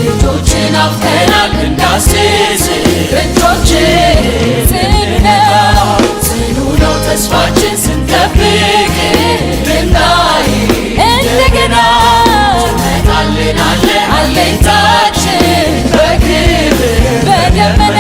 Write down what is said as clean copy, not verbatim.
እጆችን አፍተናል እንዳስስ እጆችን ጽኑ ነው ተስፋችን ስንጠብቅ ልናይ እንደገና ትመጣልናለህ አለኝታችን በክብር በደመና